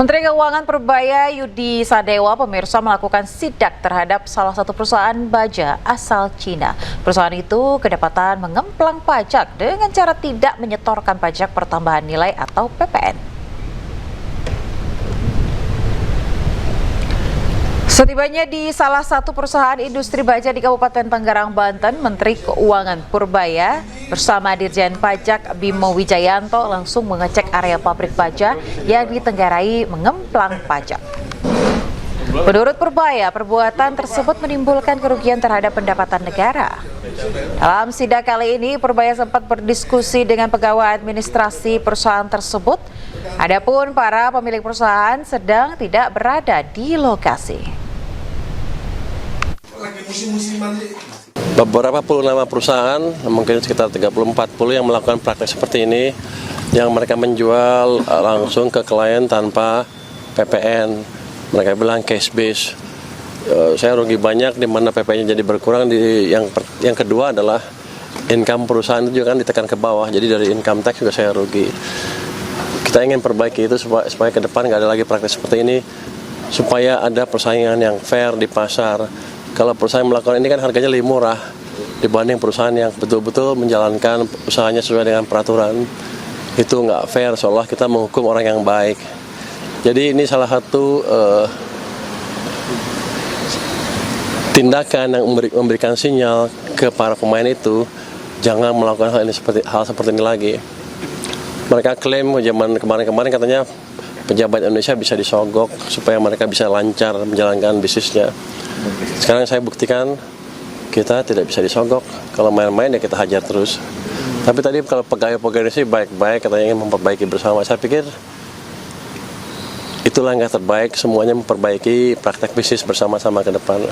Menteri Keuangan Perbaya Yudi Sadewa pemirsa melakukan sidak terhadap salah satu perusahaan baja asal Cina. Perusahaan itu kedapatan mengemplang pajak dengan cara tidak menyetorkan pajak pertambahan nilai atau PPN. Setibanya di salah satu perusahaan industri baja di Kabupaten Tanggerang, Banten, Menteri Keuangan Purbaya bersama Dirjen Pajak Bimo Wijayanto langsung mengecek area pabrik baja yang ditenggarai mengemplang pajak. Menurut Purbaya, perbuatan tersebut menimbulkan kerugian terhadap pendapatan negara. Dalam sidak kali ini, Purbaya sempat berdiskusi dengan pegawai administrasi perusahaan tersebut. Adapun para pemilik perusahaan sedang tidak berada di lokasi. Beberapa puluh nama perusahaan, mungkin sekitar 30-40 yang melakukan praktek seperti ini, yang mereka menjual langsung ke klien tanpa PPN. Mereka bilang cash base. Saya rugi banyak di mana PPN-nya jadi berkurang. Yang kedua adalah income perusahaan itu juga kan ditekan ke bawah, jadi dari income tax juga saya rugi. Kita ingin perbaiki itu supaya ke depan nggak ada lagi praktek seperti ini, supaya ada persaingan yang fair di pasar. Kalau perusahaan melakukan ini kan harganya lebih murah dibanding perusahaan yang betul-betul menjalankan usahanya sesuai dengan peraturan. Itu nggak fair, seolah kita menghukum orang yang baik. Jadi ini salah satu tindakan yang memberikan sinyal ke para pemain itu, jangan melakukan hal seperti ini lagi. Mereka klaim zaman kemarin-kemarin katanya pejabat Indonesia bisa disogok supaya mereka bisa lancar menjalankan bisnisnya. Sekarang saya buktikan kita tidak bisa disogok. Kalau main-main ya kita hajar terus. Tapi tadi kalau pegawai-pegawai sih baik-baik, katanya ingin memperbaiki bersama. Saya pikir itu langkah terbaik, semuanya memperbaiki praktek bisnis bersama-sama ke depan.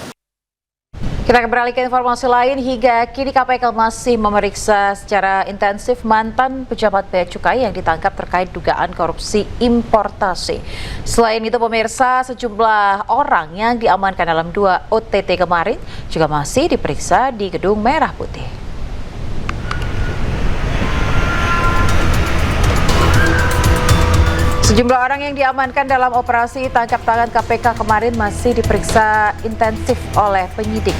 Kita beralih ke informasi lain, hingga kini KPK masih memeriksa secara intensif mantan pejabat Bea Cukai yang ditangkap terkait dugaan korupsi importasi. Selain itu pemirsa, sejumlah orang yang diamankan dalam 2 OTT kemarin juga masih diperiksa di Gedung Merah Putih. Sejumlah orang yang diamankan dalam operasi tangkap tangan KPK kemarin masih diperiksa intensif oleh penyidik.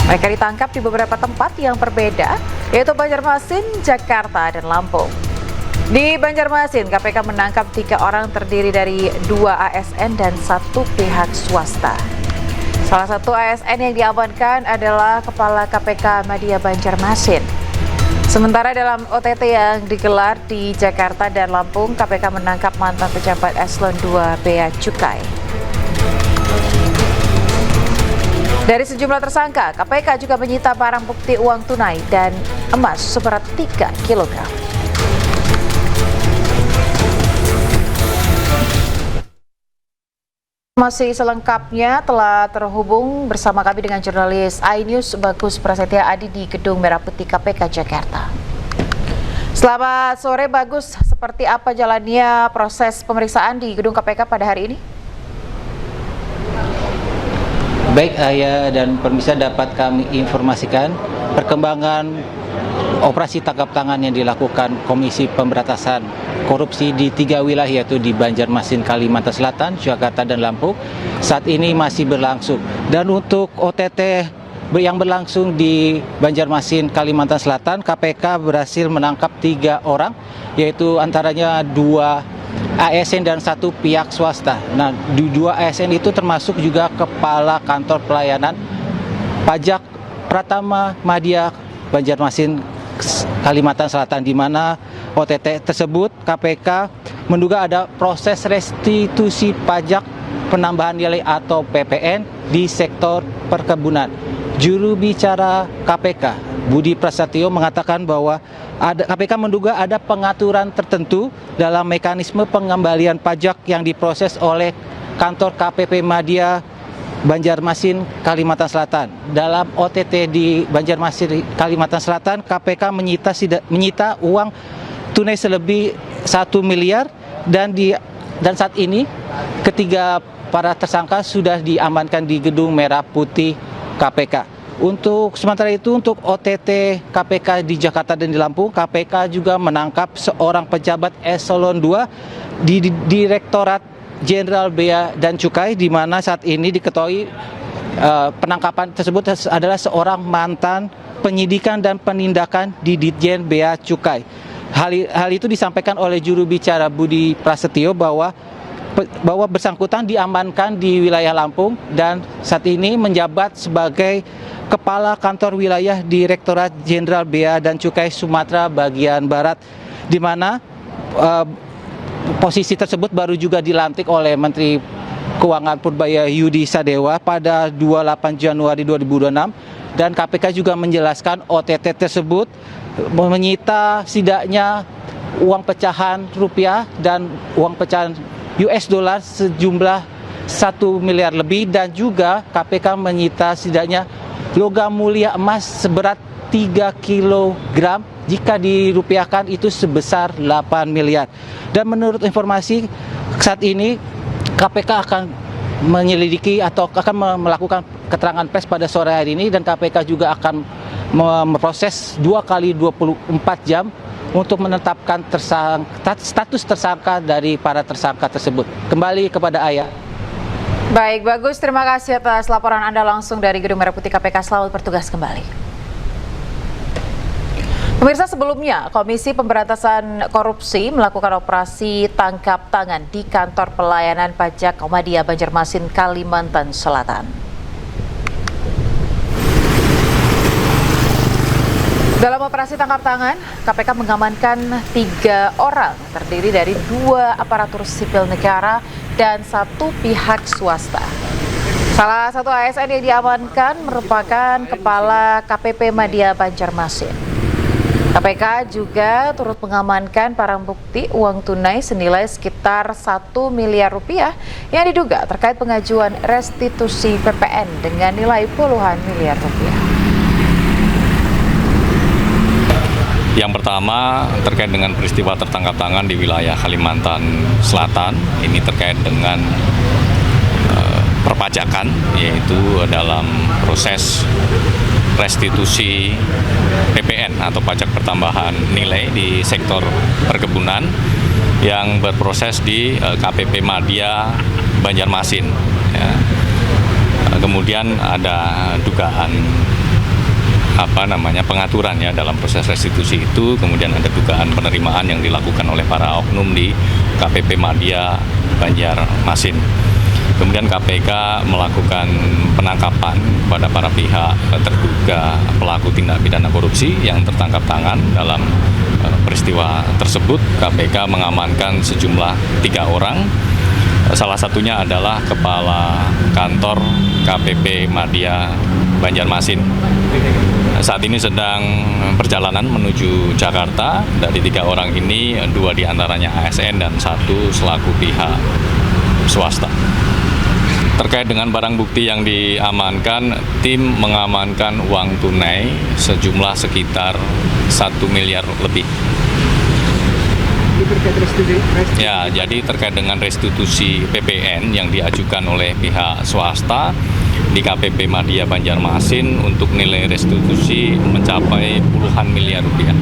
Mereka ditangkap di beberapa tempat yang berbeda, yaitu Banjarmasin, Jakarta, dan Lampung. Di Banjarmasin, KPK menangkap 3 orang terdiri dari 2 ASN dan 1 pihak swasta. Salah satu ASN yang diamankan adalah Kepala KPK Madya Banjarmasin. Sementara dalam OTT yang digelar di Jakarta dan Lampung, KPK menangkap mantan pejabat Eselon 2 Bea Cukai. Dari sejumlah tersangka, KPK juga menyita barang bukti uang tunai dan emas seberat 3 kg. Masih selengkapnya telah terhubung bersama kami dengan jurnalis iNews Bagus Prasetya Adi di Gedung Merah Putih KPK Jakarta. Selamat sore Bagus, seperti apa jalannya proses pemeriksaan di Gedung KPK pada hari ini? Baik Ayah dan pemirsa, dapat kami informasikan perkembangan operasi tangkap tangan yang dilakukan Komisi Pemberantasan Korupsi di 3 wilayah, yaitu di Banjarmasin, Kalimantan Selatan, Jakarta, dan Lampung saat ini masih berlangsung. Dan untuk OTT yang berlangsung di Banjarmasin, Kalimantan Selatan, KPK berhasil menangkap 3 orang, yaitu antaranya 2 ASN dan 1 pihak swasta. Nah, 2 ASN itu termasuk juga Kepala Kantor Pelayanan Pajak Pratama Madya Banjarmasin, Kalimantan Selatan, di mana OTT tersebut KPK menduga ada proses restitusi pajak penambahan nilai atau PPN di sektor perkebunan. Juru bicara KPK Budi Prasetyo mengatakan bahwa KPK menduga ada pengaturan tertentu dalam mekanisme pengembalian pajak yang diproses oleh kantor KPP Madya Banjarmasin, Kalimantan Selatan. Dalam OTT di Banjarmasin, Kalimantan Selatan, KPK menyita uang tunai selebih 1 miliar dan saat ini ketiga para tersangka sudah diamankan di Gedung Merah Putih KPK. Untuk sementara itu, untuk OTT KPK di Jakarta dan di Lampung, KPK juga menangkap seorang pejabat Eselon 2 di Direktorat Jenderal Bea dan Cukai, di mana saat ini diketahui penangkapan tersebut adalah seorang mantan penyidikan dan penindakan di Ditjen Bea Cukai. Hal itu disampaikan oleh juru bicara Budi Prasetyo bahwa bersangkutan diamankan di wilayah Lampung dan saat ini menjabat sebagai Kepala Kantor Wilayah Direktorat Jenderal Bea dan Cukai Sumatera Bagian Barat, di mana posisi tersebut baru juga dilantik oleh Menteri Keuangan Purbaya Yudi Sadewa pada 28 Januari 2026, dan KPK juga menjelaskan OTT tersebut menyita setidaknya uang pecahan rupiah dan uang pecahan US dollar sejumlah 1 miliar lebih, dan juga KPK menyita setidaknya logam mulia emas seberat 3 kg jika dirupiahkan itu sebesar 8 miliar. Dan menurut informasi saat ini KPK akan menyelidiki atau akan melakukan keterangan pers pada sore hari ini, dan KPK juga akan memproses 2 kali 24 jam untuk menetapkan status tersangka dari para tersangka tersebut. Kembali kepada Ayah. Baik, bagus. Terima kasih atas laporan Anda langsung dari Gedung Merah Putih KPK. Selamat bertugas kembali. Pemirsa, sebelumnya Komisi Pemberantasan Korupsi melakukan operasi tangkap tangan di Kantor Pelayanan Pajak Muhammadiyah Banjarmasin, Kalimantan Selatan. Dalam operasi tangkap tangan, KPK mengamankan 3 orang, terdiri dari 2 aparatur sipil negara dan 1 pihak swasta. Salah satu ASN yang diamankan merupakan Kepala KPP Madya Banjarmasin. KPK juga turut mengamankan barang bukti uang tunai senilai sekitar 1 miliar rupiah yang diduga terkait pengajuan restitusi PPN dengan nilai puluhan miliar rupiah. Yang pertama terkait dengan peristiwa tertangkap tangan di wilayah Kalimantan Selatan, ini terkait dengan perpajakan, yaitu dalam proses restitusi PPN atau pajak pertambahan nilai di sektor perkebunan yang berproses di KPP Madya Banjarmasin. Ya. Kemudian ada dugaan pengaturan ya dalam proses restitusi itu, kemudian ada dugaan penerimaan yang dilakukan oleh para oknum di KPP Madya Banjarmasin. Kemudian KPK melakukan penangkapan pada para pihak terduga pelaku tindak pidana korupsi yang tertangkap tangan dalam peristiwa tersebut. KPK mengamankan sejumlah 3 orang, salah satunya adalah Kepala Kantor KPP Madya Banjarmasin. Saat ini sedang perjalanan menuju Jakarta. Dari 3 orang ini, 2 diantaranya ASN dan 1 selaku pihak swasta. Terkait dengan barang bukti yang diamankan, tim mengamankan uang tunai sejumlah sekitar 1 miliar lebih. Ya, jadi terkait dengan restitusi PPN yang diajukan oleh pihak swasta di KPP Madya Banjarmasin untuk nilai restitusi mencapai puluhan miliar rupiah.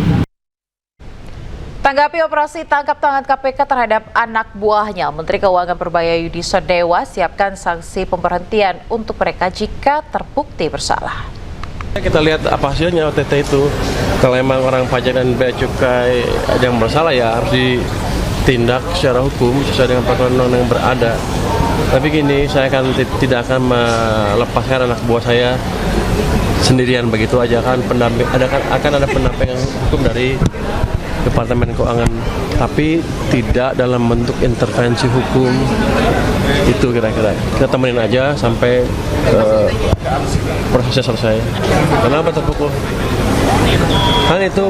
Tanggapi operasi tangkap tangan KPK terhadap anak buahnya, Menteri Keuangan Purbaya Yudi Sadewa siapkan sanksi pemberhentian untuk mereka jika terbukti bersalah. Kita lihat apa hasilnya OTT itu. Kalau memang orang pajak dan bea cukai yang bersalah, ya harus ditindak secara hukum sesuai dengan peraturan undang-undang yang berada. Tapi gini, saya tidak akan melepaskan anak buah saya sendirian begitu aja, kan akan ada pendampingan hukum dari Departemen Keuangan, tapi tidak dalam bentuk intervensi hukum. Itu kira-kira kita temenin aja sampai prosesnya selesai. Kenapa terpukul? Kan itu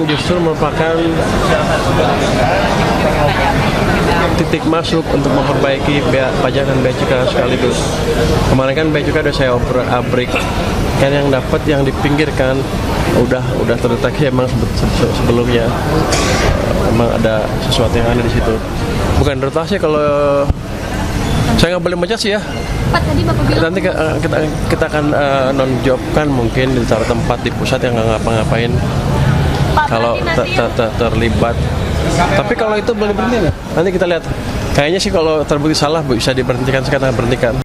justru merupakan titik masuk untuk memperbaiki pajak dan bea cukai sekaligus. Kemarin kan bea cukai udah saya break, kan yang dapat yang dipinggirkan udah terdeteksi emang sebelumnya emang ada sesuatu yang ada di situ. Bukan rotasi, kalau saya nggak boleh menjudge sih ya. Pak, tadi Bapak bilang nanti kita akan non-job kan mungkin di tempat di pusat yang nggak ngapa-ngapain kalau terlibat. Tapi kalau itu boleh berhenti, nanti kita lihat Kayaknya sih kalau terbukti salah bisa diberhentikan, sekarang berhentikan.